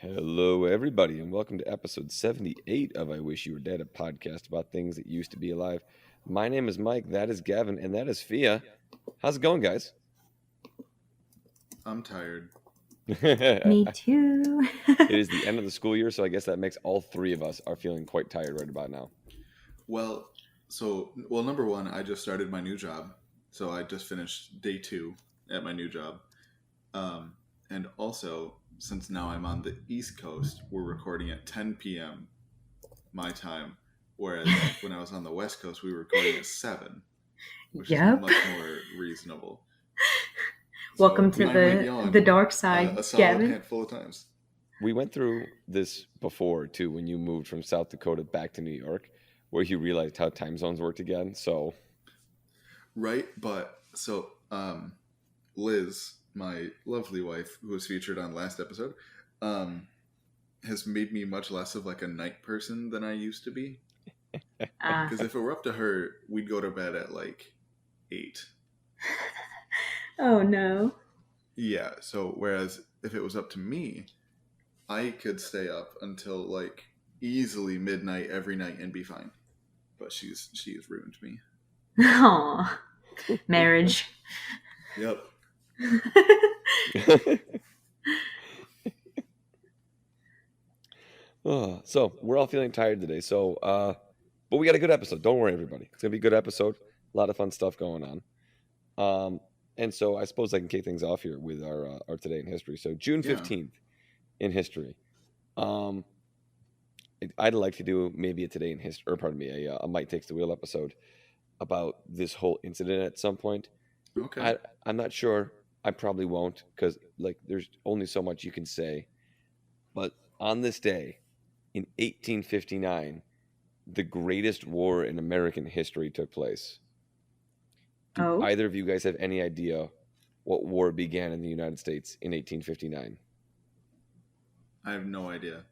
Hello, everybody, and welcome to episode 78 of I Wish You Were Dead, a podcast about things that used to be alive. My name is Mike, that is Gavin, and that is Fia. How's it going, guys? I'm tired. Me too. It is the end of the school year, so I guess that makes all three of us are feeling quite tired right about now. Well, number one, I just started my new job. So I just finished day 2 at my new job. And also, since now I'm on the East Coast, we're recording at 10 p.m. my time. Whereas when I was on the West Coast, we were recording at 7, which is much more reasonable. Welcome to the dark side, a solid Gavin. Handful of times. We went through this before, too, when you moved from South Dakota back to New York, where you realized how time zones worked again, so... Right, but, Liz, my lovely wife, who was featured on last episode, has made me much less of like a night person than I used to be. Because if it were up to her, we'd go to bed at like 8. Oh no. Yeah, so whereas if it was up to me, I could stay up until like easily midnight every night and be fine. But she has ruined me. Aww. Marriage. Yep. So we're all feeling tired today. But we got a good episode. Don't worry, everybody. It's gonna be a good episode. A lot of fun stuff going on. And so I suppose I can kick things off here with our Today in History. So June 15th in history. I'd like to do maybe a Today in History, or pardon me, a Mike Takes the Wheel episode about this whole incident at some point. Okay. I'm not sure. I probably won't, because like there's only so much you can say. But on this day, in 1859, the greatest war in American history took place. Do either of you guys have any idea what war began in the United States in 1859? I have no idea.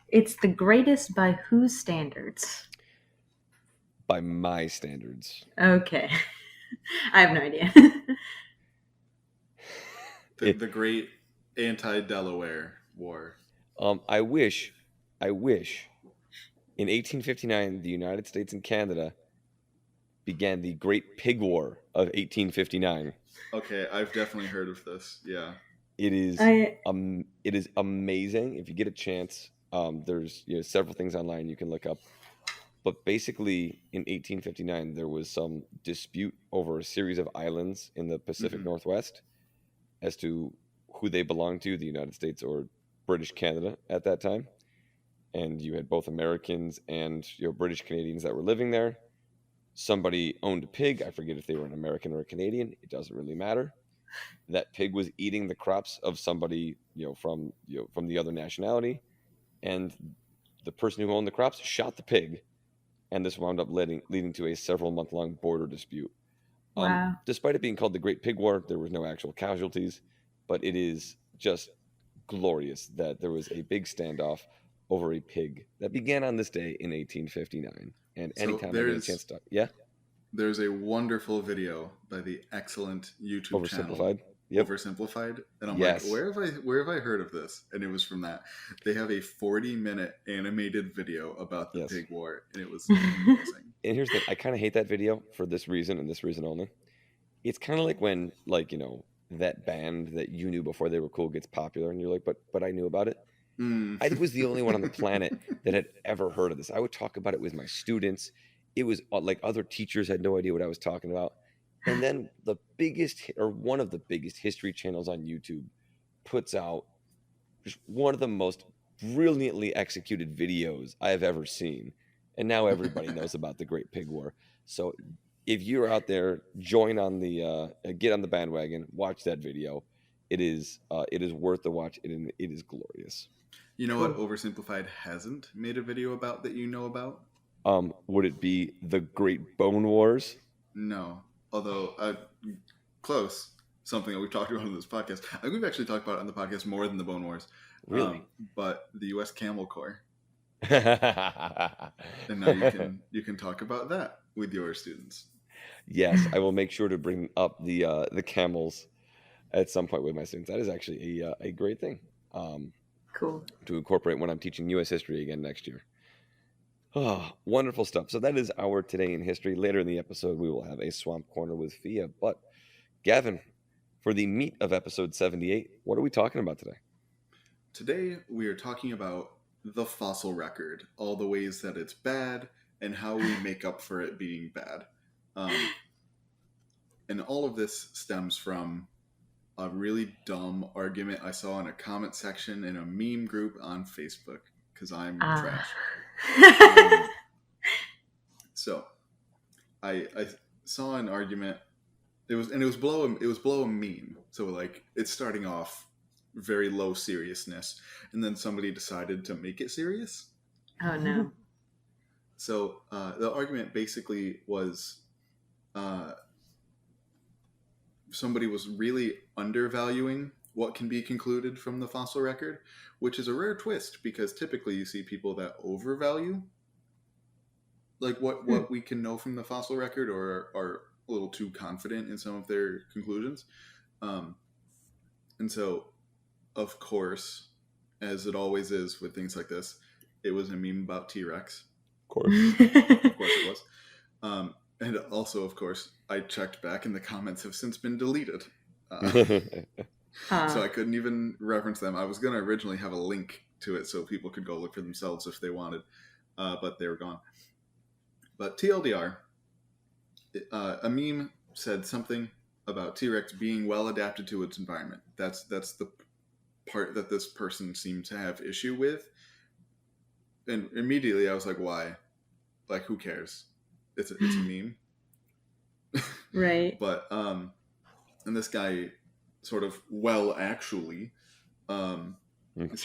It's the greatest by whose standards? By my standards. Okay. I have no idea. The great anti-Delaware War. I wish in 1859 the United States and Canada began the Great Pig War of 1859. Okay, I've definitely heard of this. Yeah. It is amazing. If you get a chance, there's several things online you can look up. But basically, in 1859, there was some dispute over a series of islands in the Pacific Northwest as to who they belonged to, the United States or British Canada at that time. And you had both Americans and British Canadians that were living there. Somebody owned a pig. I forget if they were an American or a Canadian. It doesn't really matter. That pig was eating the crops of somebody from the other nationality, and the person who owned the crops shot the pig, and this wound up leading to a several-month-long border dispute. Wow. Despite it being called the Great Pig War, there was no actual casualties, but it is just glorious that there was a big standoff over a pig that began on this day in 1859. And anytime I get a chance to there's a wonderful video by the excellent YouTube channel Oversimplified, and I'm like, where have I heard of this? And it was from that. They have a 40-minute animated video about the pig war, and it was amazing. And here's the thing, I kind of hate that video for this reason and this reason only. It's kind of like when that band that you knew before they were cool gets popular, and you're like, but I knew about it. I was the only one on the planet that had ever heard of this. I would talk about it with my students. It was like other teachers had no idea what I was talking about. And then one of the biggest history channels on YouTube puts out just one of the most brilliantly executed videos I have ever seen. And now everybody knows about the Great Pig War. So if you're out there, get on the bandwagon, watch that video. It is worth the watch. It is glorious. You know what Oversimplified hasn't made a video about that you know about? Would it be the Great Bone Wars? No. Although, close. Something that we've talked about on this podcast. I think we've actually talked about it on the podcast more than the Bone Wars. Really? But the U.S. Camel Corps. And now you can talk about that with your students. Yes, I will make sure to bring up the camels at some point with my students. That is actually a great thing. Cool. to incorporate when I'm teaching U.S. history again next year. Oh, wonderful stuff. So that is our Today in History. Later in the episode, we will have a Swamp Corner with Fia. But, Gavin, for the meat of episode 78, what are we talking about today? Today, we are talking about the fossil record, all the ways that it's bad, and how we make up for it being bad. And all of this stems from a really dumb argument I saw in a comment section in a meme group on Facebook, because I'm trash. So, I saw an argument. It was below a meme. So like it's starting off very low seriousness, and then somebody decided to make it serious. Oh no. So the argument basically was somebody was really undervaluing what can be concluded from the fossil record, which is a rare twist because typically you see people that overvalue like what we can know from the fossil record, or are a little too confident in some of their conclusions. And so, of course, as it always is with things like this, it was a meme about T-Rex. Of course. Of course it was. And also, of course, I checked back and the comments have since been deleted. So I couldn't even reference them. I was going to originally have a link to it so people could go look for themselves if they wanted, but they were gone. But TLDR, a meme said something about T-Rex being well adapted to its environment. That's the part that this person seemed to have issue with. And immediately I was like, why? Like, who cares? It's a meme. Right. But, and this guy sort of, actually, he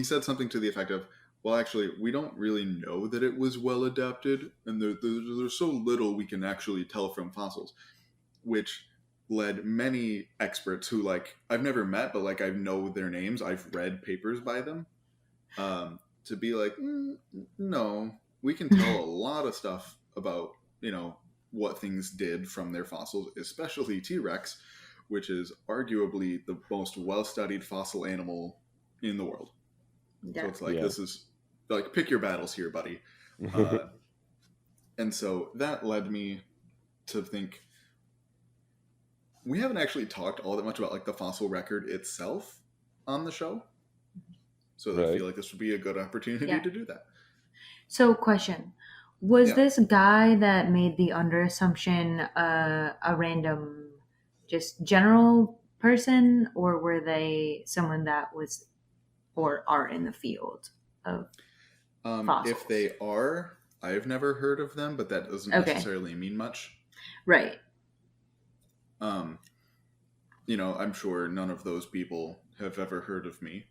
said something to the effect of, well, actually, we don't really know that it was well adapted, and there's so little we can actually tell from fossils, which led many experts who, like, I've never met, but, like, I know their names, I've read papers by them, to be like, no, we can tell a lot of stuff about, what things did from their fossils, especially T-Rex, which is arguably the most well-studied fossil animal in the world. Yeah. So it's like, this is, like, pick your battles here, buddy. And so that led me to think, we haven't actually talked all that much about, like, the fossil record itself on the show. So I feel like this would be a good opportunity to do that. So, question. Was this guy that made the under-assumption a random, just general person, or were they someone that was or are in the field of fossils? If they are, I've never heard of them, but that doesn't necessarily mean much. Right. I'm sure none of those people have ever heard of me.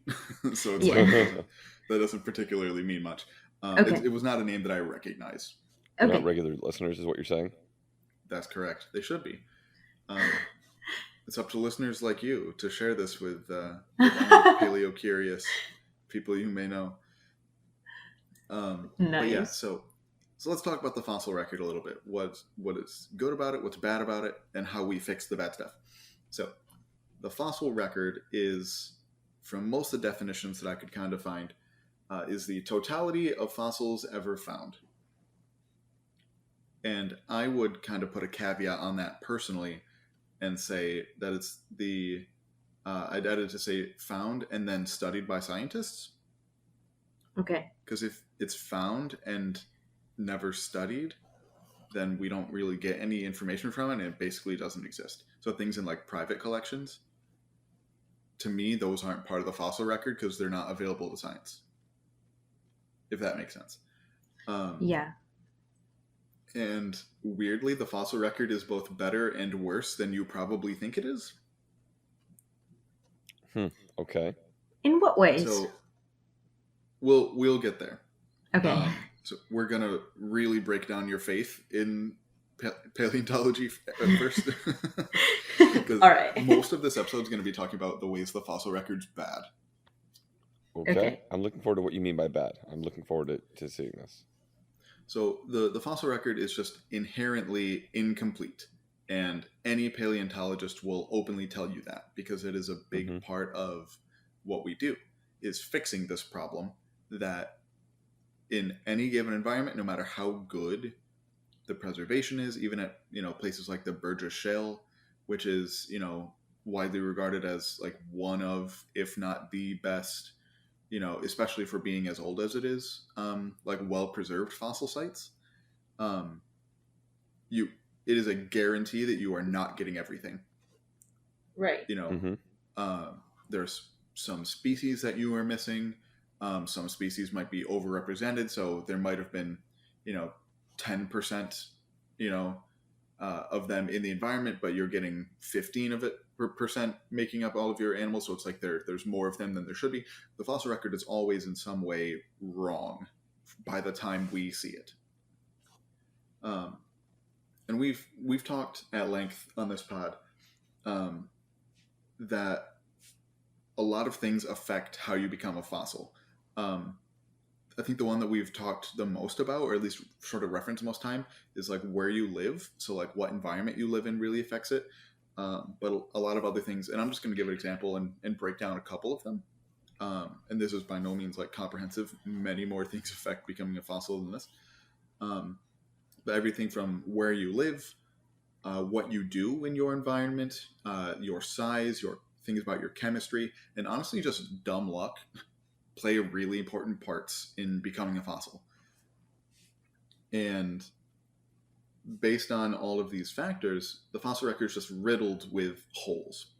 So it's like, that doesn't particularly mean much. It was not a name that I recognize. They're not regular listeners, is what you're saying? That's correct. They should be. It's up to listeners like you to share this with paleo-curious people you may know. Nice. But yeah, so let's talk about the fossil record a little bit. What is good about it, what's bad about it, and how we fix the bad stuff. So the fossil record is, from most of the definitions that I could kind of find, is the totality of fossils ever found. And I would kind of put a caveat on that personally and say that it's I'd added to say found and then studied by scientists. Okay. Because if it's found and never studied, then we don't really get any information from it, and it basically doesn't exist. So things in, like, private collections, to me, those aren't part of the fossil record because they're not available to science. If that makes sense. Yeah. And weirdly, the fossil record is both better and worse than you probably think it is. Okay. In what ways? So we'll get there. Okay. So we're gonna really break down your faith in paleontology first. Because All right. most of this episode is going to be talking about the ways the fossil record's bad. Okay. I'm looking forward to what you mean by bad. I'm looking forward to seeing this. So the fossil record is just inherently incomplete. And any paleontologist will openly tell you that, because it is a big part of what we do. is fixing this problem, that in any given environment, no matter how good the preservation is, even at, places like the Burgess Shale, which is, widely regarded as like one of, if not the best, especially for being as old as it is, like well-preserved fossil sites, it is a guarantee that you are not getting everything. Right. There's some species that you are missing. Some species might be overrepresented, so there might have been, 10%, of them in the environment, but you're getting 15 of it percent making up all of your animals. So it's like there's more of them than there should be. The fossil record is always in some way wrong by the time we see it. And we've talked at length on this pod that a lot of things affect how you become a fossil. I think the one that we've talked the most about, or at least sort of reference most time, is like where you live. So like what environment you live in really affects it. But a lot of other things, and I'm just going to give an example and break down a couple of them. And this is by no means like comprehensive. Many more things affect becoming a fossil than this. But everything from where you live, what you do in your environment, your size, your things about your chemistry, and honestly just dumb luck play really important parts in becoming a fossil. And based on all of these factors, the fossil record is just riddled with holes.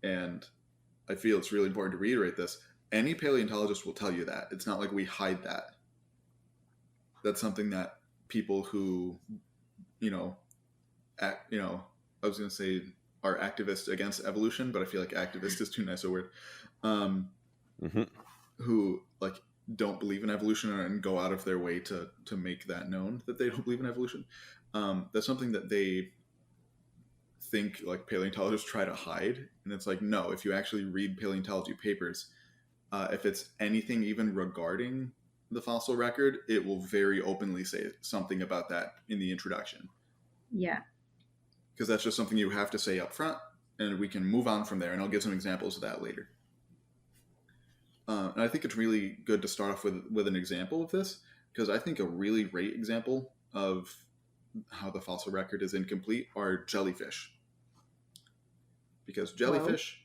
And I feel it's really important to reiterate this. Any paleontologist will tell you that. It's not like we hide that. That's something that people who, I was going to say are activists against evolution, but I feel like activist is too nice a word. Who like don't believe in evolution and go out of their way to make that known that they don't believe in evolution. That's something that they think like paleontologists try to hide. And it's like, no, if you actually read paleontology papers, if it's anything even regarding the fossil record, it will very openly say something about that in the introduction. Yeah. Because that's just something you have to say up front, and we can move on from there, and I'll give some examples of that later. And I think it's really good to start off with an example of this, because I think a really great example of how the fossil record is incomplete are jellyfish. Because jellyfish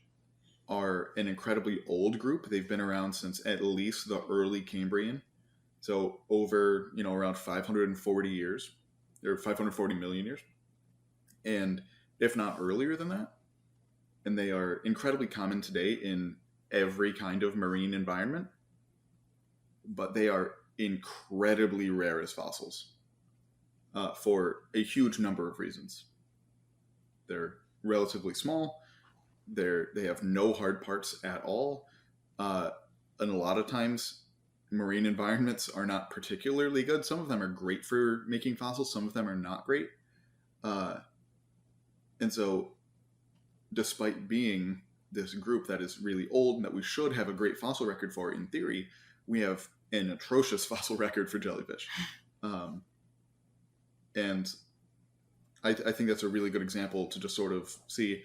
are an incredibly old group. They've been around since at least the early Cambrian. So over, around 540 years, or 540 million years. And if not earlier than that. And they are incredibly common today in every kind of marine environment. But they are incredibly rare as fossils for a huge number of reasons. They're relatively small. They have no hard parts at all. And a lot of times, marine environments are not particularly good. Some of them are great for making fossils. Some of them are not great. And so, despite being this group that is really old and that we should have a great fossil record for in theory, we have an atrocious fossil record for jellyfish. And I think that's a really good example to just sort of see,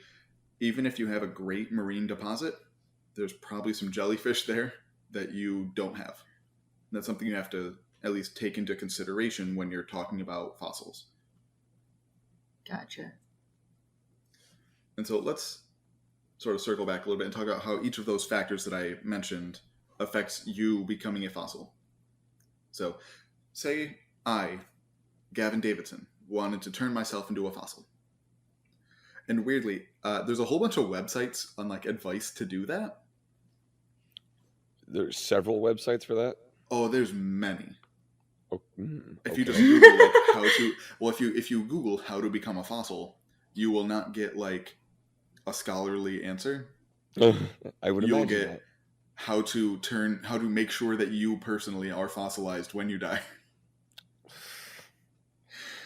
even if you have a great marine deposit, there's probably some jellyfish there that you don't have. And that's something you have to at least take into consideration when you're talking about fossils. Gotcha. And so let's sort of circle back a little bit and talk about how each of those factors that I mentioned affects you becoming a fossil. So, say I, Gavin Davidson, wanted to turn myself into a fossil. And weirdly, there's a whole bunch of websites on like advice to do that. There's several websites for that? Oh, there's many. Oh, if you just Google like how to, well, if you Google how to become a fossil, you will not get like a scholarly answer. I would You'll imagine get that. how to make sure that you personally are fossilized when you die.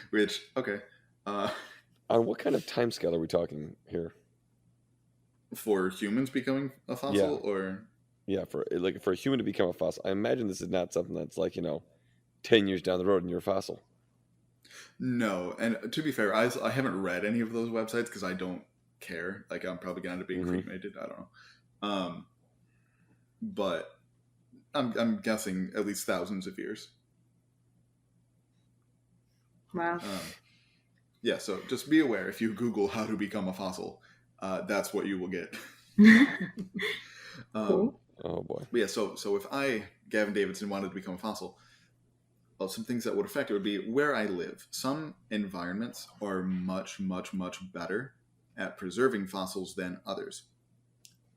Which, okay. On what kind of time scale are we talking here? For humans becoming a fossil, or yeah, for a human to become a fossil, I imagine this is not something that's like 10 years down the road and you're a fossil. No, and to be fair, I haven't read any of those websites because I don't care. Like, I'm probably going to be cremated. I don't know. but I'm guessing at least thousands of years. Wow. Yeah, so just be aware if you Google how to become a fossil, that's what you will get. Cool. Oh boy. But yeah, so if I, Gavin Davidson, wanted to become a fossil, well, some things that would affect it would be where I live. Some environments are much, much, much better at preserving fossils than others.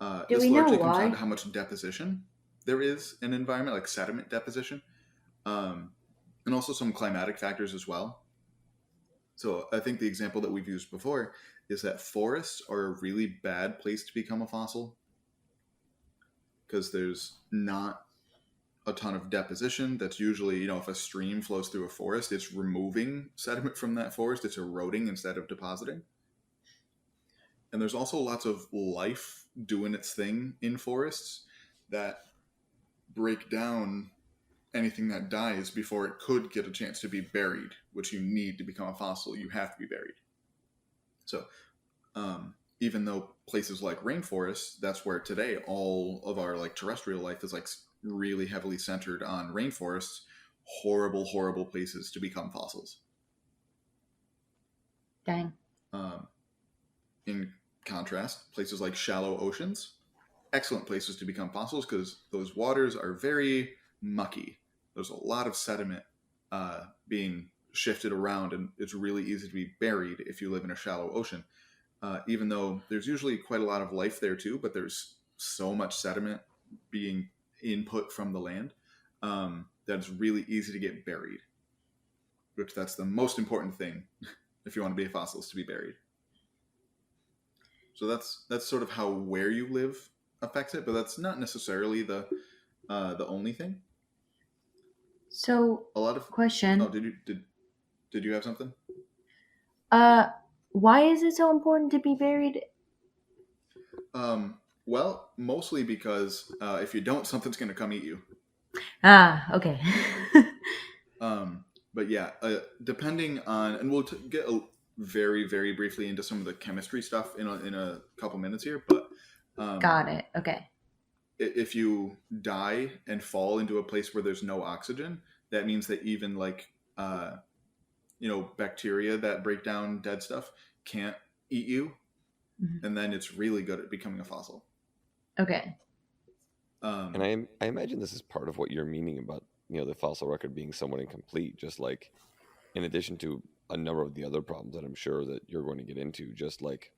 Do This we know largely comes why? down to how much deposition there is in an environment, like sediment deposition, and also some climatic factors as well. So I think the example that we've used before is that forests are a really bad place to become a fossil because there's not a ton of deposition. That's usually, if a stream flows through a forest, it's removing sediment from that forest. It's eroding instead of depositing. And there's also lots of life doing its thing in forests that break down anything that dies before it could get a chance to be buried, which you need to become a fossil. You have to be buried. So even though places like rainforests, that's where today all of our like terrestrial life is like really heavily centered on rainforests, horrible, horrible places to become fossils. Dang. In contrast, places like shallow oceans, excellent places to become fossils because those waters are very mucky. There's a lot of sediment being shifted around, and it's really easy to be buried if you live in a shallow ocean. Even though there's usually quite a lot of life there too, but there's so much sediment being input from the land that it's really easy to get buried. Which that's the most important thing if you want to be a fossil, is to be buried. So that's sort of how where you live affects it, but that's not necessarily the only thing. So, A lot of question. Oh, did you have something? Why is it so important to be buried? Well, mostly because if you don't, something's going to come eat you. Okay. But yeah, depending on, and we'll get very, very briefly into some of the chemistry stuff in a couple minutes here, but Got it. Okay. If you die and fall into a place where there's no oxygen, that means that even like bacteria that break down dead stuff can't eat you, and then it's really good at becoming a fossil. Okay. And I imagine this is part of what you're meaning about the fossil record being somewhat incomplete. Just like, in addition to a number of the other problems that I'm sure that you're going to get into, just like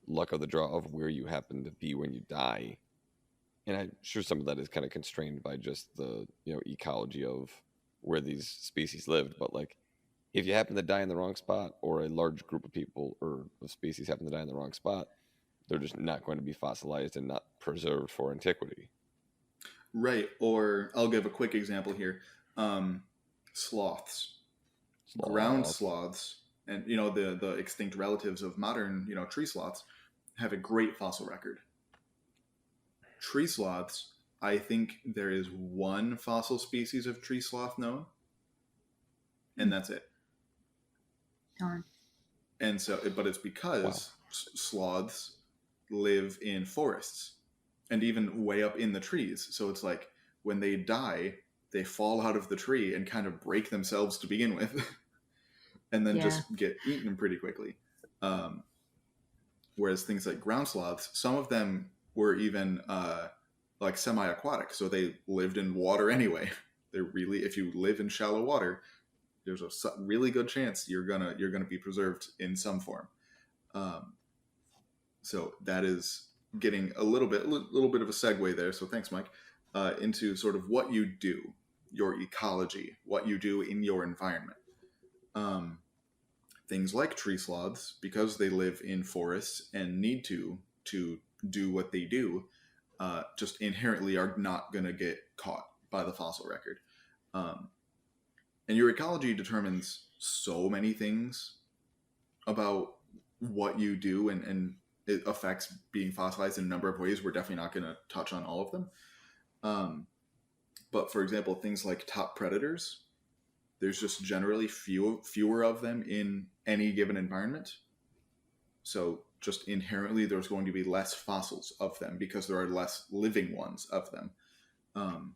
luck of the draw of where you happen to be when you die. And I'm sure some of that is kind of constrained by just the ecology of where these species lived. But like, if you happen to die in the wrong spot, or a large group of people or of species happen to die in the wrong spot, they're just not going to be fossilized and not preserved for antiquity. Right. Or I'll give a quick example here. Sloths. Ground sloths, and the extinct relatives of modern tree sloths, have a great fossil record. Tree sloths, I think there is one fossil species of tree sloth known, and that's it. Darn. And so, but it's because sloths live in forests and even way up in the trees. So it's like when they die, they fall out of the tree and kind of break themselves to begin with. And then just get eaten pretty quickly. Whereas things like ground sloths, some of them were even like semi-aquatic, so they lived in water anyway. They're really, if you live in shallow water, there's a really good chance you're gonna be preserved in some form. So that is getting a little bit of a segue there. So thanks, Mike. Into sort of what you do, your ecology, what you do in your environment. Things like tree sloths, because they live in forests and need to do what they do, just inherently are not going to get caught by the fossil record. And your ecology determines so many things about what you do, and it affects being fossilized in a number of ways. We're definitely not going to touch on all of them. But for example, things like top predators, there's just generally fewer of them in any given environment. So just inherently there's going to be less fossils of them because there are less living ones of them. And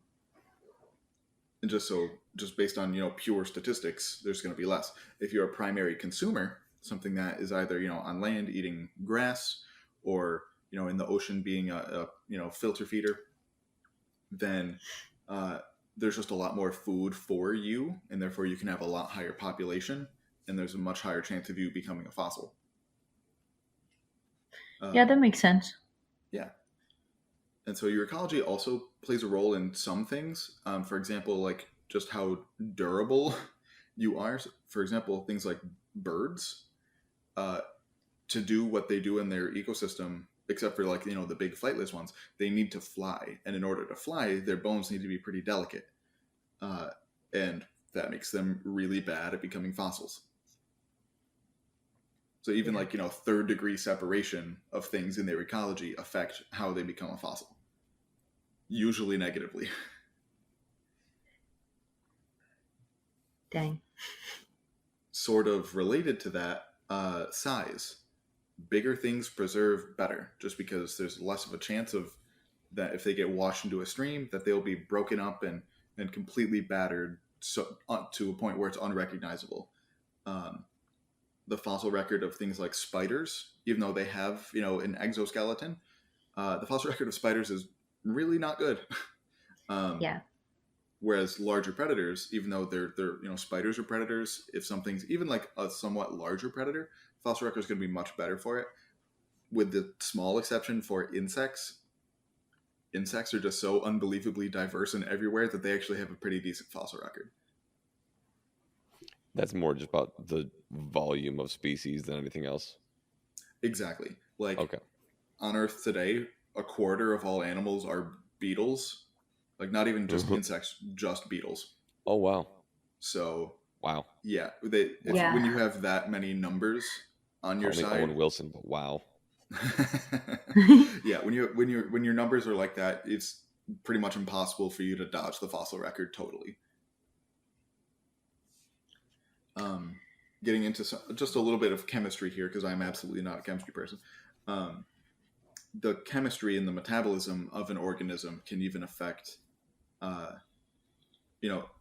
just based on, pure statistics, there's going to be less. If you're a primary consumer, something that is either, on land eating grass or, in the ocean being a filter feeder, then there's just a lot more food for you, and therefore you can have a lot higher population, and there's a much higher chance of you becoming a fossil. Yeah, that makes sense. Yeah. And so your ecology also plays a role in some things. For example, like just how durable you are. For example, things like birds, to do what they do in their ecosystem, except for like, the big flightless ones, they need to fly. And in order to fly, their bones need to be pretty delicate. And that makes them really bad at becoming fossils. So even like, third degree separation of things in their ecology affect how they become a fossil. Usually negatively. Dang. Sort of related to that, size. Bigger things preserve better, just because there's less of a chance of that if they get washed into a stream, that they'll be broken up and completely battered to a point where it's unrecognizable. The fossil record of things like spiders, even though they have, an exoskeleton, the fossil record of spiders is really not good. Yeah. Whereas larger predators, even though they're spiders are predators, if something's even like a somewhat larger predator, fossil record is going to be much better for it. With the small exception for insects. Insects are just so unbelievably diverse and everywhere that they actually have a pretty decent fossil record. That's more just about the volume of species than anything else. Exactly. Like, okay. On Earth today, a quarter of all animals are beetles. Like, not even just insects, just beetles. Oh, wow. So, wow. Yeah. When you have that many numbers on your side. Owen Wilson, but wow. Yeah, when your numbers are like that, it's pretty much impossible for you to dodge the fossil record totally. Getting into just a little bit of chemistry here, because I'm absolutely not a chemistry person. The chemistry and the metabolism of an organism can even affect,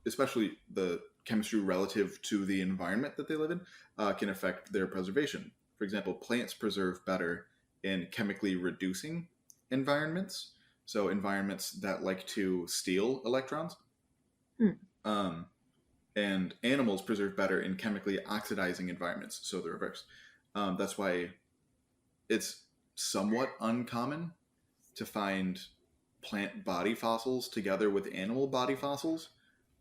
especially the chemistry relative to the environment that they live in, can affect their preservation. For example, plants preserve better in chemically reducing environments. So environments that like to steal electrons. And animals preserve better in chemically oxidizing environments. So the reverse. That's why it's somewhat uncommon to find plant body fossils together with animal body fossils.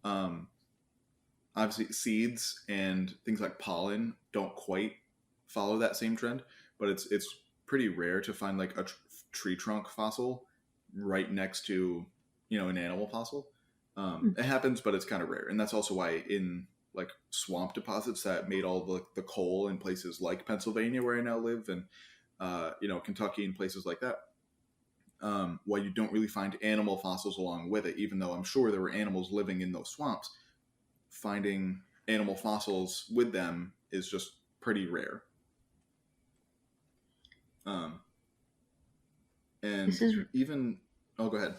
Obviously, seeds and things like pollen don't quite follow that same trend, but it's pretty rare to find like a tree trunk fossil right next to an animal fossil. It happens, but it's kind of rare, and that's also why in like swamp deposits that made all the coal in places like Pennsylvania, where I now live, and Kentucky and places like that, why you don't really find animal fossils along with it, even though I'm sure there were animals living in those swamps. Finding animal fossils with them is just pretty rare. Go ahead.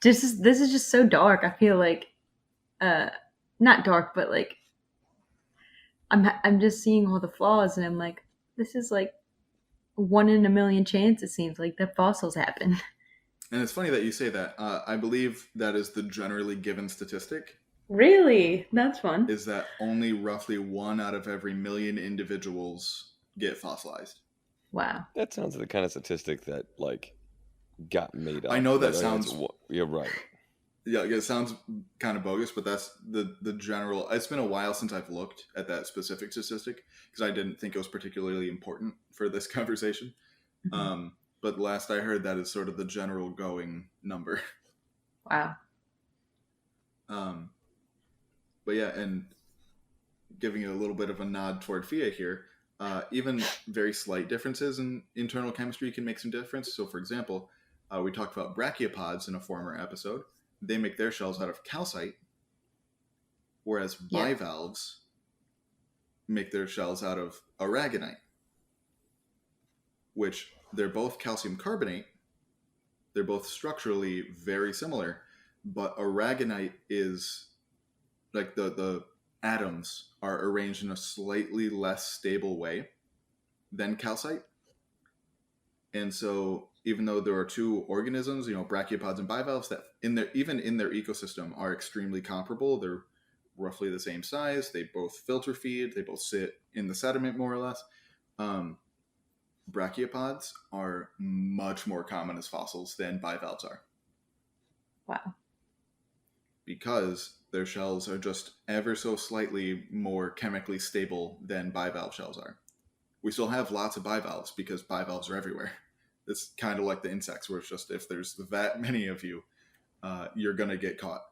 This is just so dark. I feel like, not dark, but like, I'm just seeing all the flaws, and I'm like, this is like 1 in a million chance. It seems like that fossils happen. And it's funny that you say that. I believe that is the generally given statistic. Really? That's fun. Is that only roughly 1 out of every million individuals get fossilized. Wow. That sounds like the kind of statistic that like got made up. I know that sounds... You're right. Yeah, it sounds kind of bogus, but that's the general... It's been a while since I've looked at that specific statistic because I didn't think it was particularly important for this conversation. Mm-hmm. But last I heard, that is sort of the general going number. Wow. But yeah, and giving you a little bit of a nod toward Fia here, even very slight differences in internal chemistry can make some difference. So for example, we talked about brachiopods in a former episode. They make their shells out of calcite, whereas bivalves make their shells out of aragonite. which they're both calcium carbonate. They're both structurally very similar, but aragonite is like the atoms are arranged in a slightly less stable way than calcite. And so even though there are two organisms, brachiopods and bivalves, that even in their ecosystem are extremely comparable, they're roughly the same size, they both filter feed, they both sit in the sediment more or less. Brachiopods are much more common as fossils than bivalves are. Wow. Because their shells are just ever so slightly more chemically stable than bivalve shells are. We still have lots of bivalves because bivalves are everywhere. It's kind of like the insects, where it's just if there's that many of you, you're going to get caught.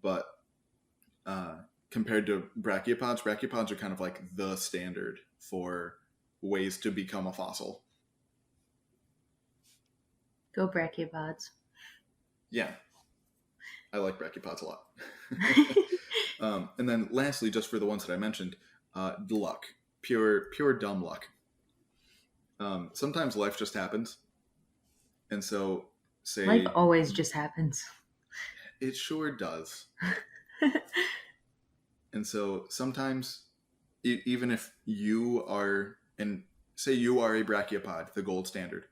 But compared to brachiopods are kind of like the standard for ways to become a fossil. Go Brachiopods. Yeah. I like brachiopods a lot. And then lastly, just for the ones that I mentioned, luck. Pure dumb luck. Sometimes life just happens. And so, say... Life always just happens. It sure does. And so sometimes, even if you are, and say you are a brachiopod, the gold standard,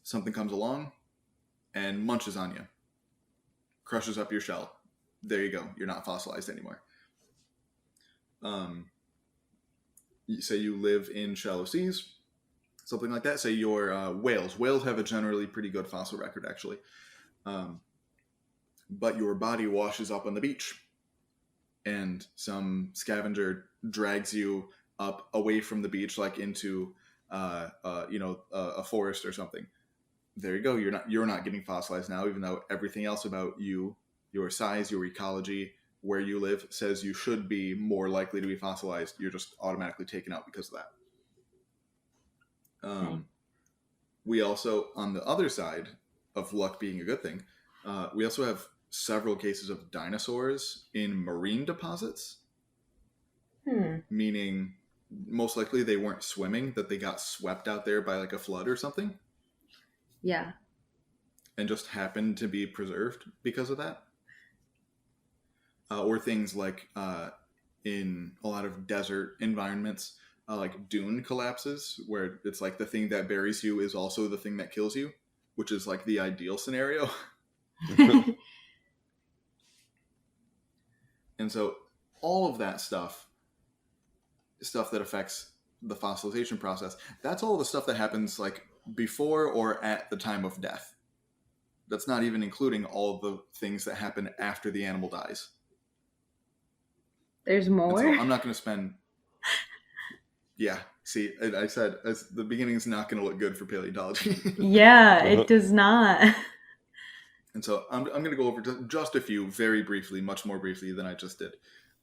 something comes along and munches on you, crushes up your shell. There you go. You're not fossilized anymore. Say you live in shallow seas, something like that. Say you're whales. Whales have a generally pretty good fossil record, actually. But your body washes up on the beach, and some scavenger drags you up away from the beach, like into a forest or something. There you go. You're not getting fossilized now, even though everything else about you, your size, your ecology, where you live, says you should be more likely to be fossilized. You're just automatically taken out because of that. We also, on the other side of luck being a good thing, we also have several cases of dinosaurs in marine deposits. Meaning, most likely they weren't swimming, that they got swept out there by like a flood or something. Yeah. And just happened to be preserved because of that. Or things like in a lot of desert environments, like dune collapses, where it's like the thing that buries you is also the thing that kills you, which is like the ideal scenario. And so all of that stuff that affects the fossilization process, that's all the stuff that happens like before or at the time of death. That's not even including all the things that happen after the animal dies. There's more? And so I'm not going to spend... Yeah, see, I said the beginning is not going to look good for paleontology. Yeah, it does not. And so I'm going to go over just a few very briefly, much more briefly than I just did,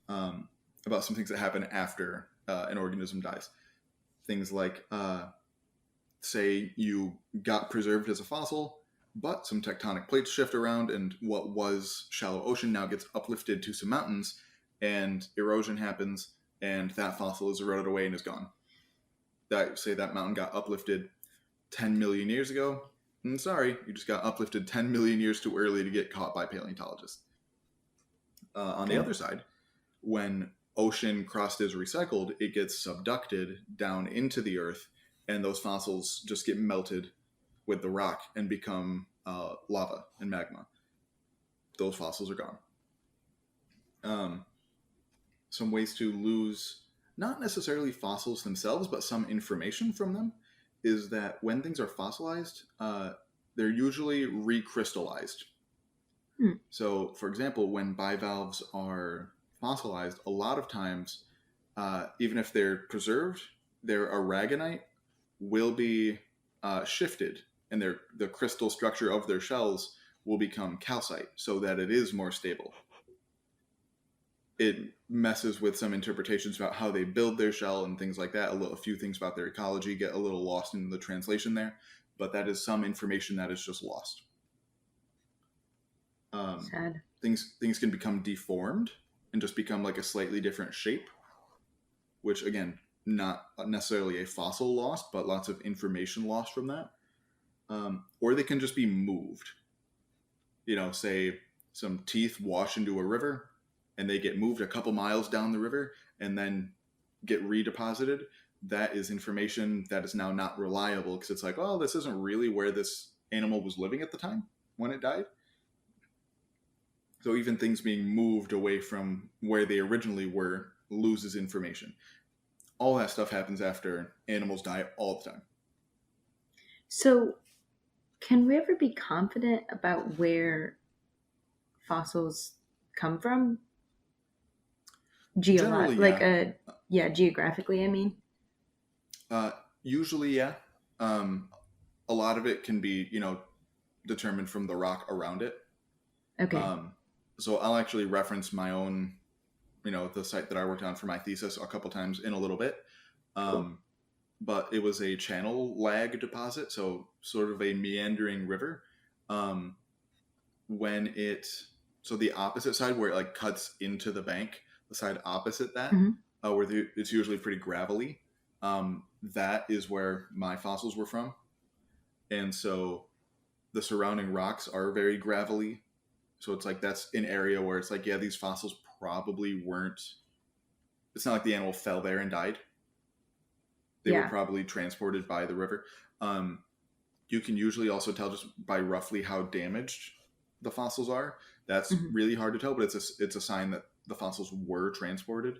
about some things that happen after an organism dies. Things like, say you got preserved as a fossil, but some tectonic plates shift around and what was shallow ocean now gets uplifted to some mountains, and erosion happens, and that fossil is eroded away and is gone. Say that mountain got uplifted 10 million years ago. Sorry, you just got uplifted 10 million years too early to get caught by paleontologists. On the other side, when ocean crust is recycled, it gets subducted down into the earth, and those fossils just get melted with the rock and become lava and magma. Those fossils are gone. Some ways to lose, not necessarily fossils themselves, but some information from them, is that when things are fossilized, they're usually recrystallized. So, for example, when bivalves are fossilized, a lot of times, even if they're preserved, their aragonite will be shifted, and the crystal structure of their shells will become calcite, so that it is more stable. It messes with some interpretations about how they build their shell and things like that. A few things about their ecology get a little lost in the translation there, but that is some information that is just lost. Sad. Things can become deformed and just become like a slightly different shape, which again, not necessarily a fossil lost, but lots of information lost from that. Or they can just be moved. Say some teeth wash into a river and they get moved a couple miles down the river and then get redeposited. That is information that is now not reliable because it's like, oh, this isn't really where this animal was living at the time when it died. So even things being moved away from where they originally were loses information. All that stuff happens after animals die all the time. So can we ever be confident about where fossils come from? Generally, yeah. Geographically, I mean. Usually, yeah. A lot of it can be, determined from the rock around it. Okay. So I'll actually reference my own, the site that I worked on for my thesis a couple times in a little bit. Cool. But it was a channel lag deposit, so sort of a meandering river. So the opposite side where it like cuts into the bank, the side opposite that, where it's usually pretty gravelly, that is where my fossils were from. And so the surrounding rocks are very gravelly. So it's like that's an area where it's like, yeah, these fossils probably weren't. It's not like the animal fell there and died. They were probably transported by the river. You can usually also tell just by roughly how damaged the fossils are. That's really hard to tell, but it's a sign that the fossils were transported.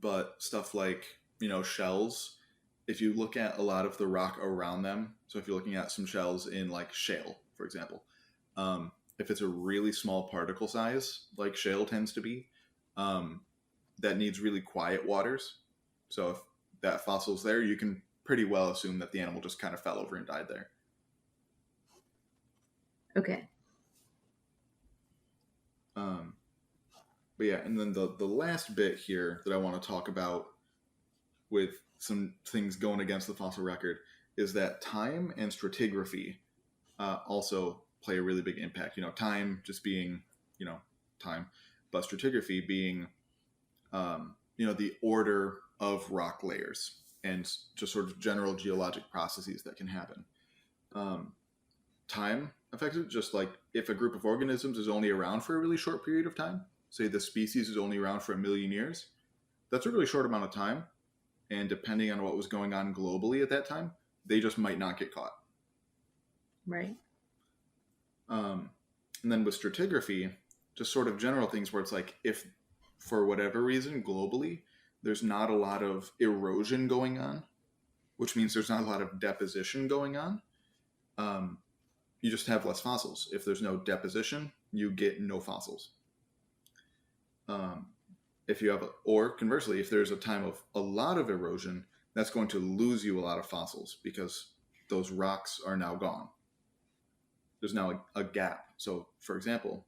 But stuff like, shells, if you look at a lot of the rock around them, so if you're looking at some shells in like shale, for example, if it's a really small particle size, like shale tends to be, that needs really quiet waters. So if that fossil's there, you can pretty well assume that the animal just kind of fell over and died there. Okay. But yeah, and then the last bit here that I want to talk about with some things going against the fossil record is that time and stratigraphy also play a really big impact. Time just being, time, but stratigraphy being, the order of rock layers and just sort of general geologic processes that can happen. Time affected, just like if a group of organisms is only around for a really short period of time, say the species is only around for 1 million years, that's a really short amount of time. And depending on what was going on globally at that time, they just might not get caught. Right. And then with stratigraphy, just sort of general things where it's like, if for whatever reason globally, there's not a lot of erosion going on, which means there's not a lot of deposition going on, you just have less fossils. If there's no deposition, you get no fossils. Or conversely, if there's a time of a lot of erosion, that's going to lose you a lot of fossils because those rocks are now gone. There's now a gap. So, for example,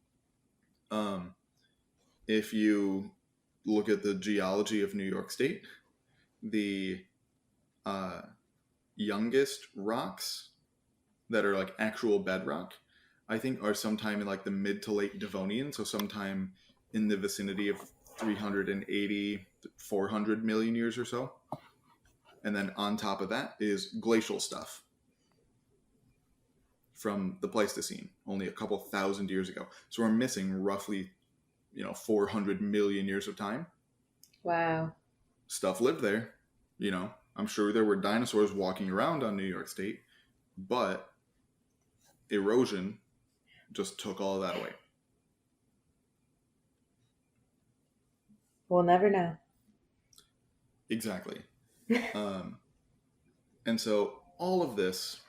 if you look at the geology of New York State, the youngest rocks that are like actual bedrock, I think are sometime in like the mid to late Devonian, so sometime in the vicinity of 380 to 400 million years or so. And then on top of that is glacial stuff from the Pleistocene, only a couple thousand years ago. So we're missing roughly, 400 million years of time. Wow. Stuff lived there. I'm sure there were dinosaurs walking around on New York State, but erosion just took all of that away. We'll never know. Exactly. And so all of this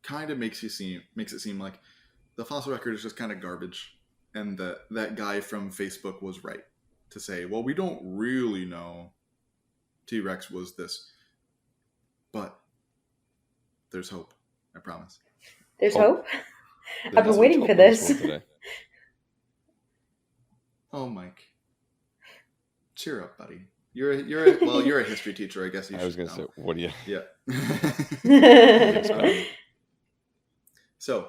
kind of makes it seem like the fossil record is just kind of garbage, and that guy from Facebook was right to say, well, we don't really know T-Rex was this, but there's hope. I promise. There's hope. I've been waiting for this. Oh, Mike, cheer up, buddy. You're a history teacher, I guess. I was going to say, what do you? Yeah. So,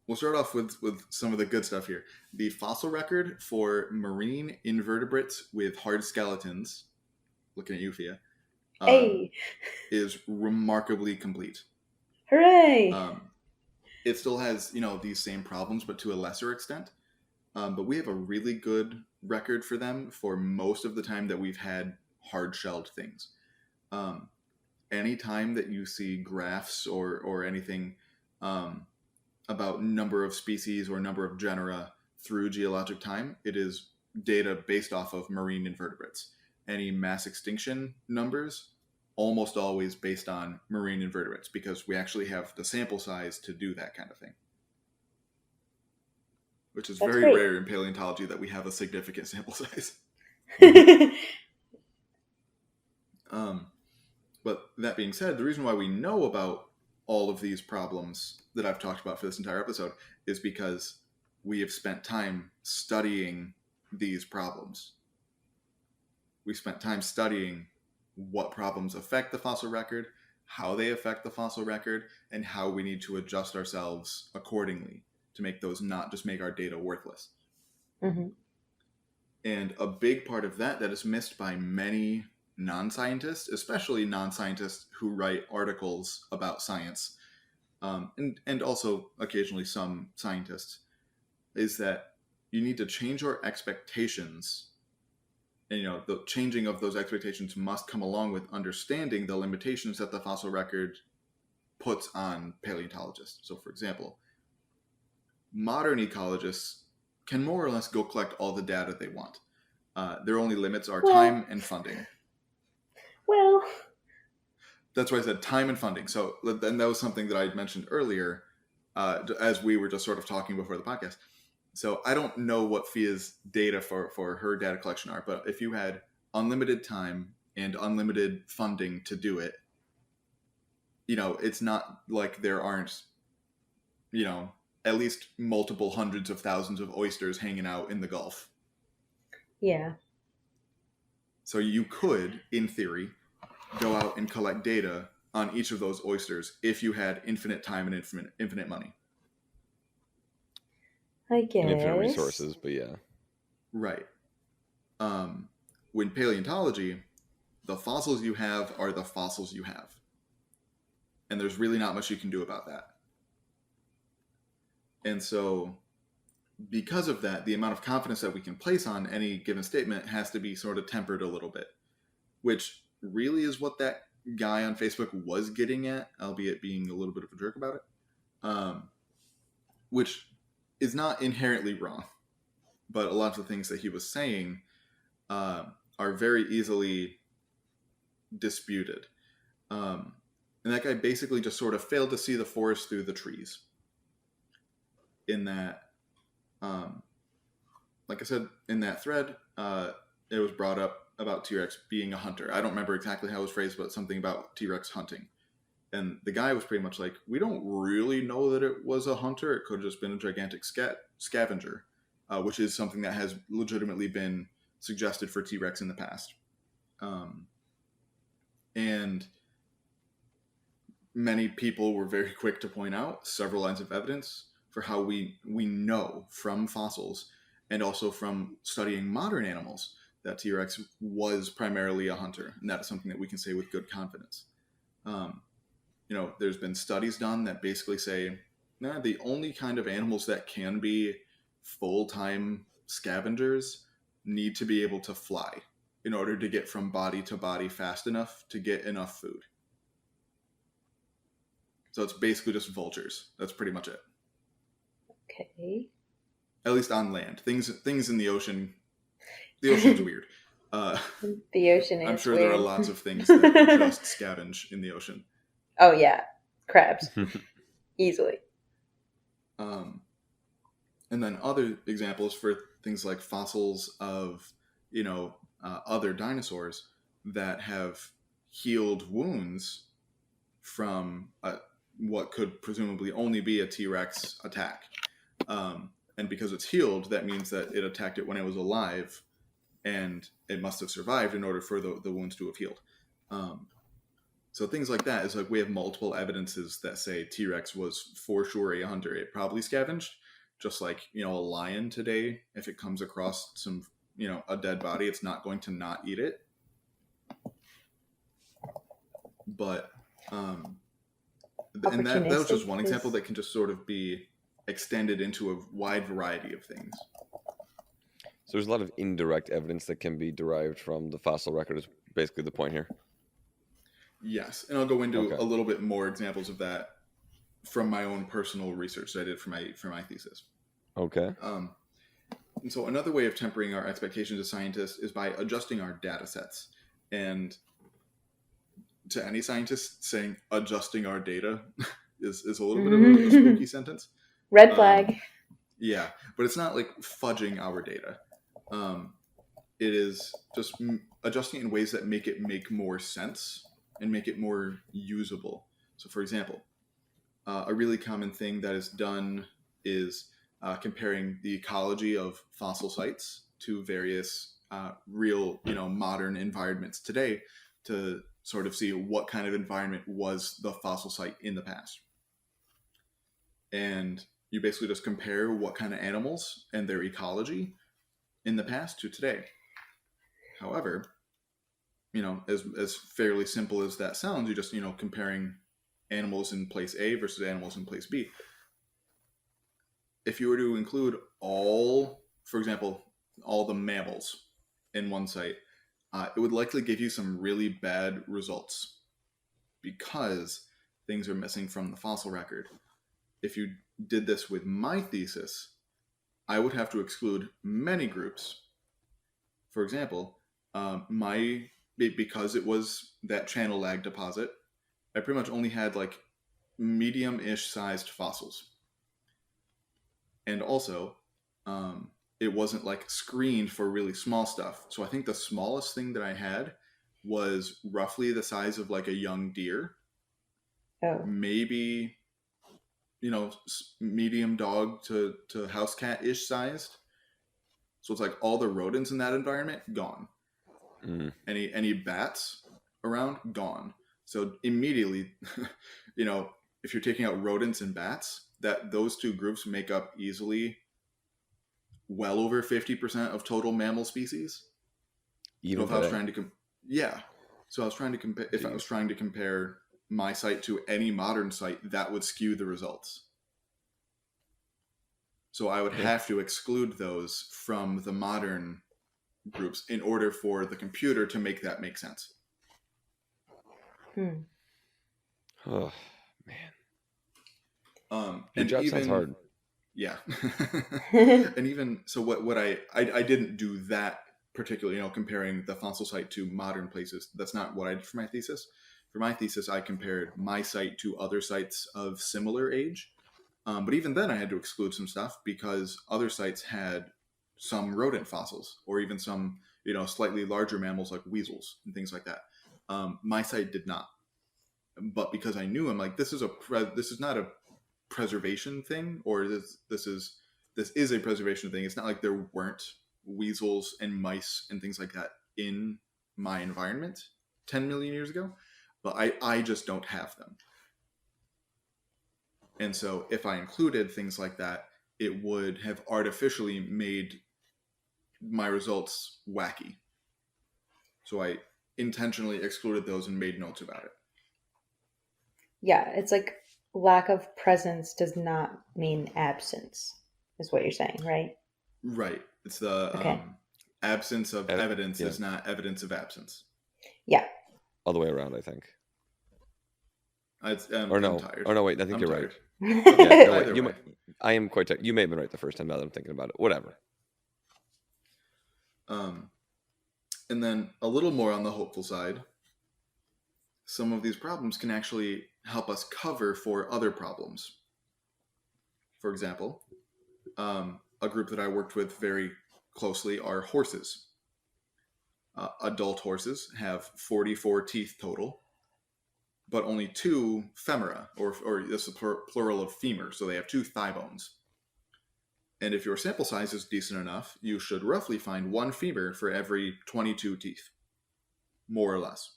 we'll start off with some of the good stuff here. The fossil record for marine invertebrates with hard skeletons, looking at you, Fia, Hey! is remarkably complete. Hooray! It still has, these same problems, but to a lesser extent. But we have a really good record for them for most of the time that we've had hard-shelled things. Any time that you see graphs or anything about number of species or number of genera through geologic time, it is data based off of marine invertebrates. Any mass extinction numbers, almost always based on marine invertebrates, because we actually have the sample size to do that kind of thing. Which is very rare in paleontology that we have a significant sample size. But that being said, the reason why we know about all of these problems that I've talked about for this entire episode is because we have spent time studying these problems. We spent time studying what problems affect the fossil record, how they affect the fossil record, and how we need to adjust ourselves accordingly to make those not just make our data worthless. Mm-hmm. And a big part of that is missed by many non-scientists, especially non-scientists who write articles about science, and also occasionally some scientists, is that you need to change your expectations. And, the changing of those expectations must come along with understanding the limitations that the fossil record puts on paleontologists. So, for example, modern ecologists can more or less go collect all the data they want. Their only limits are time and funding. Well, that's why I said time and funding. So, and that was something that I mentioned earlier, as we were just sort of talking before the podcast. So I don't know what Fia's data for her data collection are, but if you had unlimited time and unlimited funding to do it, it's not like there aren't, at least multiple hundreds of thousands of oysters hanging out in the Gulf. Yeah. So you could, in theory, go out and collect data on each of those oysters if you had infinite time and infinite money. I guess. And infinite resources, but yeah. Right. When paleontology, the fossils you have are the fossils you have. And there's really not much you can do about that. And so, because of that, the amount of confidence that we can place on any given statement has to be sort of tempered a little bit, which really is what that guy on Facebook was getting at, albeit being a little bit of a jerk about it, which is not inherently wrong, but a lot of the things that he was saying are very easily disputed. And that guy basically just sort of failed to see the forest through the trees. In that, like I said, in that thread, it was brought up about T-Rex being a hunter. I don't remember exactly how it was phrased, but something about T-Rex hunting. And the guy was pretty much like, we don't really know that it was a hunter. It could have just been a gigantic scavenger, which is something that has legitimately been suggested for T-Rex in the past. And many people were very quick to point out several lines of evidence for how we know from fossils and also from studying modern animals that T-Rex was primarily a hunter. And that is something that we can say with good confidence. There's been studies done that basically say, the only kind of animals that can be full-time scavengers need to be able to fly in order to get from body to body fast enough to get enough food. So it's basically just vultures. That's pretty much it. Okay. At least on land. Things in the ocean. The ocean's weird. The ocean is I'm sure weird. there are lots of things that just scavenge in the ocean. Oh yeah, crabs. Easily. And then other examples for things like fossils of, other dinosaurs that have healed wounds from what could presumably only be a T-Rex attack. And because it's healed, that means that it attacked it when it was alive, and it must have survived in order for the wounds to have healed. So things like that is like we have multiple evidences that say T-Rex was for sure a hunter. It probably scavenged, just like, a lion today. If it comes across some, a dead body, it's not going to not eat it. But, and that was just one example that can just sort of be extended into a wide variety of things. So there's a lot of indirect evidence that can be derived from the fossil record is basically the point here. Yes, and I'll go into a little bit more examples of that from my own personal research that I did for my thesis. Okay. And so another way of tempering our expectations as scientists is by adjusting our data sets. And to any scientist, saying adjusting our data is a little bit of a spooky sentence. Red flag. Yeah, but it's not like fudging our data. It is just adjusting in ways that make it make more sense and make it more usable. So, for example, a really common thing that is done is comparing the ecology of fossil sites to various real, modern environments today to sort of see what kind of environment was the fossil site in the past. And you basically just compare what kind of animals and their ecology in the past to today. However, as fairly simple as that sounds, you just, comparing animals in place A versus animals in place B. If you were to include for example, all the mammals in one site, it would likely give you some really bad results because things are missing from the fossil record. If you did this with my thesis, I would have to exclude many groups. For example, because it was that channel lag deposit, I pretty much only had like medium-ish sized fossils. And also, it wasn't like screened for really small stuff. So I think the smallest thing that I had was roughly the size of like a young deer. Oh. Maybe, medium dog to house cat-ish sized. So it's like all the rodents in that environment, gone. Mm. Any bats around, gone. So immediately, if you're taking out rodents and bats, those two groups make up easily well over 50% of total mammal species. Even so if I was trying to So I was trying to compare. If I was trying to compare my site to any modern site, that would skew the results. So I would have to exclude those from the modern groups in order for the computer to make that make sense. Oh man. Your job sounds hard. Yeah. And even so what I didn't do that particularly, comparing the fossil site to modern places. That's not what I did for my thesis. For my thesis, I compared my site to other sites of similar age. But even then I had to exclude some stuff because other sites had some rodent fossils or even some, slightly larger mammals like weasels and things like that. My site did not. But because I knew, I'm like, this is not a preservation thing, or this is a preservation thing. It's not like there weren't weasels and mice and things like that in my environment 10 million years ago, but I just don't have them. And so if I included things like that, it would have artificially made my results wacky. So I intentionally excluded those and made notes about it. Yeah, it's like lack of presence does not mean absence, is what you're saying, right? Right. It's the absence of evidence is not evidence of absence. Yeah. All the way around, I think. I'm tired. Or no, wait, I think you're tired. Right. I am quite tired. You may have been right the first time now that I'm thinking about it. Whatever. And then a little more on the hopeful side, some of these problems can actually help us cover for other problems. For example, a group that I worked with very closely are horses. Adult horses have 44 teeth total, but only 2 femora, or this is a plural of femur, so they have 2 thigh bones. And if your sample size is decent enough, you should roughly find 1 femur for every 22 teeth, more or less.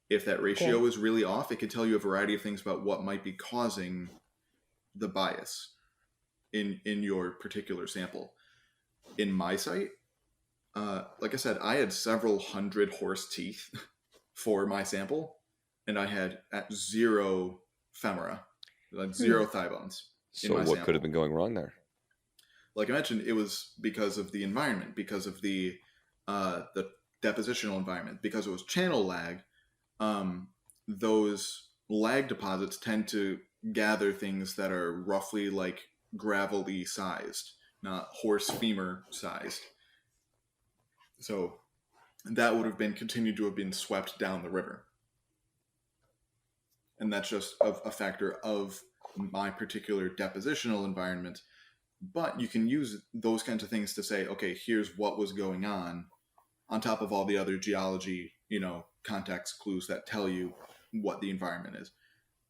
If that ratio is really off, it could tell you a variety of things about what might be causing the bias in your particular sample. In my site, like I said, I had several hundred horse teeth for my sample, and I had at 0 femora, like 0 thigh bones. So what could have been going wrong there? Like I mentioned, it was because of the environment, because of the depositional environment, because it was channel lag. Those lag deposits tend to gather things that are roughly like gravelly sized, not horse femur sized. So that would have been continued to have been swept down the river. And that's just a factor of my particular depositional environment. But you can use those kinds of things to say, okay, here's what was going on top of all the other geology, context clues that tell you what the environment is.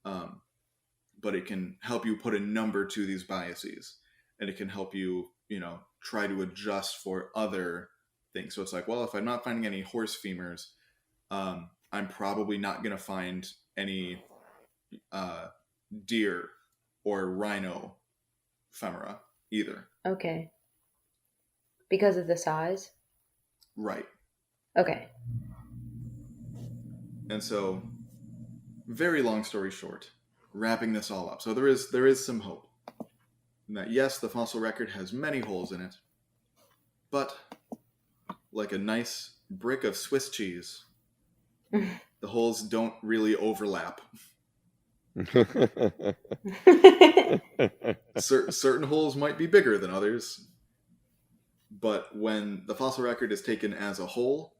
But it can help you put a number to these biases, and it can help you, try to adjust for other things. So it's like, well, if I'm not finding any horse femurs, I'm probably not going to find any deer or rhino femora either. Okay. Because of the size? Right. Okay. And so, very long story short, wrapping this all up. So there is some hope. That yes, the fossil record has many holes in it, but like a nice brick of Swiss cheese, the holes don't really overlap. Certain holes might be bigger than others, but when the fossil record is taken as a whole,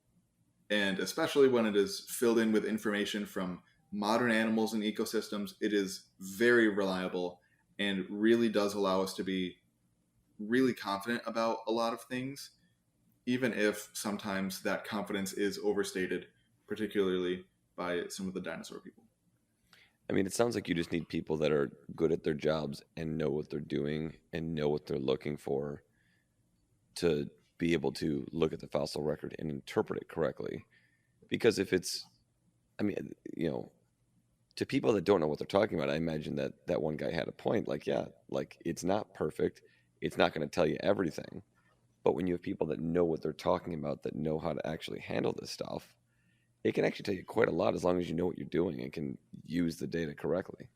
and especially when it is filled in with information from modern animals and ecosystems, it is very reliable and really does allow us to be really confident about a lot of things, even if sometimes that confidence is overstated, particularly by some of the dinosaur people. I mean, it sounds like you just need people that are good at their jobs and know what they're doing and know what they're looking for to be able to look at the fossil record and interpret it correctly. Because if it's, to people that don't know what they're talking about, I imagine that one guy had a point. Like, yeah, like it's not perfect. It's not going to tell you everything. But when you have people that know what they're talking about, that know how to actually handle this stuff, it can actually tell you quite a lot as long as you know what you're doing and can use the data correctly.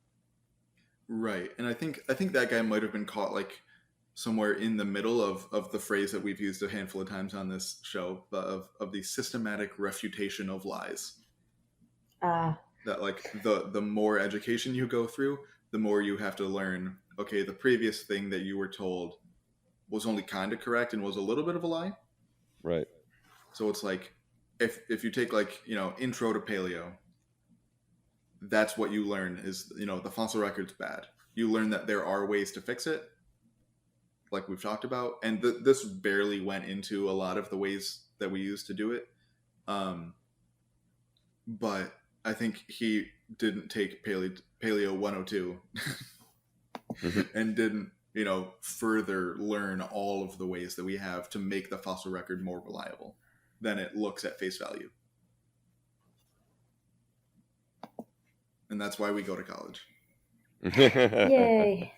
Right. And I think that guy might have been caught like somewhere in the middle of the phrase that we've used a handful of times on this show, but of the systematic refutation of lies. That like the more education you go through, the more you have to learn, okay, the previous thing that you were told was only kind of correct and was a little bit of a lie. Right. So it's like, if you take like, intro to paleo, that's what you learn is, the fossil record's bad. You learn that there are ways to fix it, like we've talked about. And this barely went into a lot of the ways that we use to do it. But I think he didn't take Paleo 102 and didn't, further learn all of the ways that we have to make the fossil record more reliable than it looks at face value. And that's why we go to college. Yay.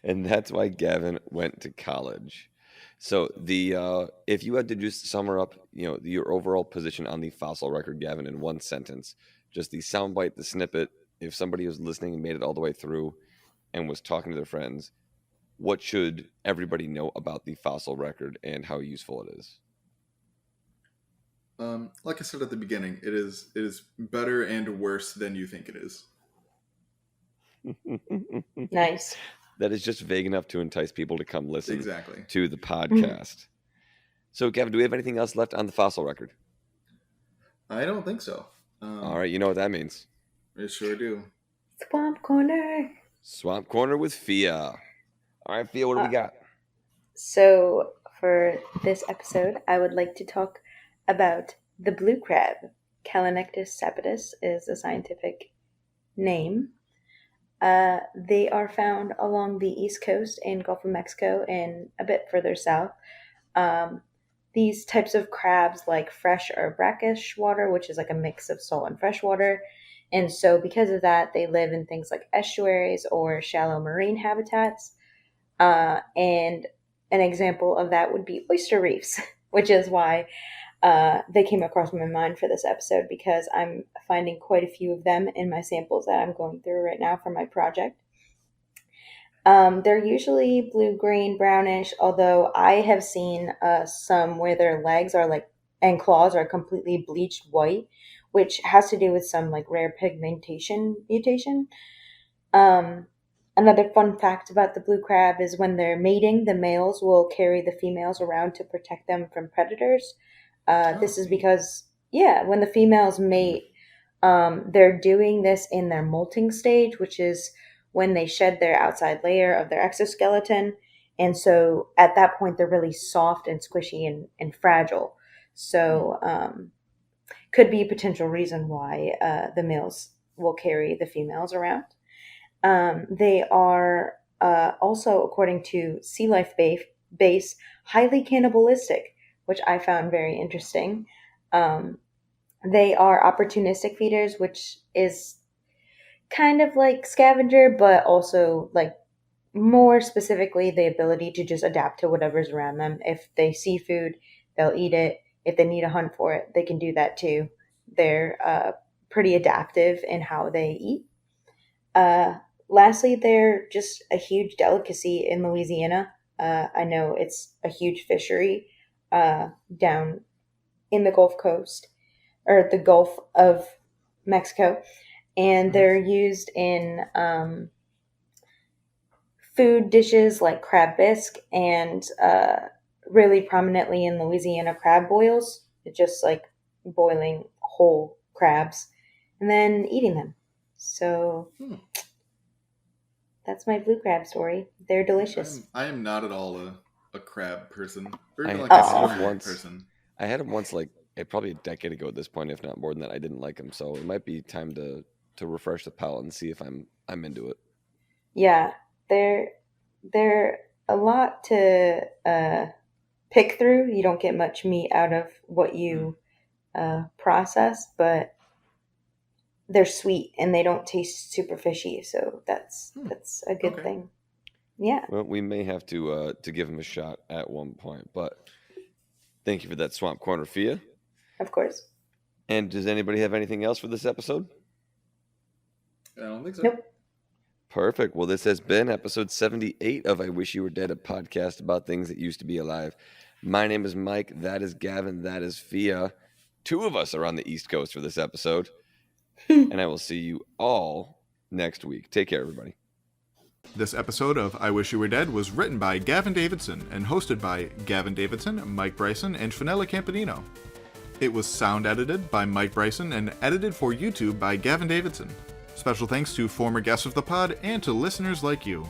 And that's why Gavin went to college. So if you had to just sum up, your overall position on the fossil record, Gavin, in one sentence, just the soundbite, the snippet, if somebody was listening and made it all the way through and was talking to their friends, what should everybody know about the fossil record and how useful it is? Like I said at the beginning, it is better and worse than you think it is. Nice. That is just vague enough to entice people to come listen to the podcast. So, Gavin, do we have anything else left on the fossil record? I don't think so. All right, you know what that means. I sure do. Swamp Corner. Swamp Corner with Fia. All right, Fia, what do we got? So, for this episode, I would like to talk about the blue crab. Calanectus sapitis is a scientific name. They are found along the east coast in Gulf of Mexico and a bit further south. these types of crabs like fresh or brackish water, which is like a mix of salt and fresh water. And so because of that, they live in things like estuaries or shallow marine habitats. And an example of that would be oyster reefs, which is why they came across my mind for this episode, because I'm finding quite a few of them in my samples that I'm going through right now for my project. They're usually blue-green, brownish, although I have seen some where their legs are like, and claws are completely bleached white, which has to do with some like rare pigmentation mutation. Another fun fact about the blue crab is when they're mating, the males will carry the females around to protect them from predators. This is because, when the females mate, they're doing this in their molting stage, which is when they shed their outside layer of their exoskeleton. And so at that point, they're really soft and squishy and fragile. So could be a potential reason why the males will carry the females around. They are also, according to Sea Life Base, highly cannibalistic, which I found very interesting. They are opportunistic feeders, which is kind of like scavenger, but also like more specifically the ability to just adapt to whatever's around them. If they see food, they'll eat it. If they need to hunt for it, they can do that too. They're pretty adaptive in how they eat. Lastly, they're just a huge delicacy in Louisiana. I know it's a huge fishery down in the Gulf Coast, or the Gulf of Mexico. And they're used in food dishes like crab bisque, and really prominently in Louisiana, crab boils. It's just like boiling whole crabs and then eating them. So that's my blue crab story. They're delicious. I am not at all a crab person, or even I a once. person. I had them once, like probably a decade ago at this point, if not more than that. I didn't like them, so it might be time to refresh the palate and see if I'm into it. Yeah, they're a lot to pick through. You don't get much meat out of what you process, but they're sweet and they don't taste super fishy, so that's a good thing. Yeah. Well, we may have to give them a shot at one point, but thank you for that Swamp Corner, Fia. Of course. And does anybody have anything else for this episode? I don't think so. Nope. Perfect. Well, this has been episode 78 of I Wish You Were Dead, a podcast about things that used to be alive. My name is Mike. That is Gavin. That is Fia. Two of us are on the East Coast for this episode. And I will see you all next week. Take care, everybody. This episode of I Wish You Were Dead was written by Gavin Davidson and hosted by Gavin Davidson, Mike Bryson, and Finella Campanino. It was sound edited by Mike Bryson and edited for YouTube by Gavin Davidson. Special thanks to former guests of the pod and to listeners like you.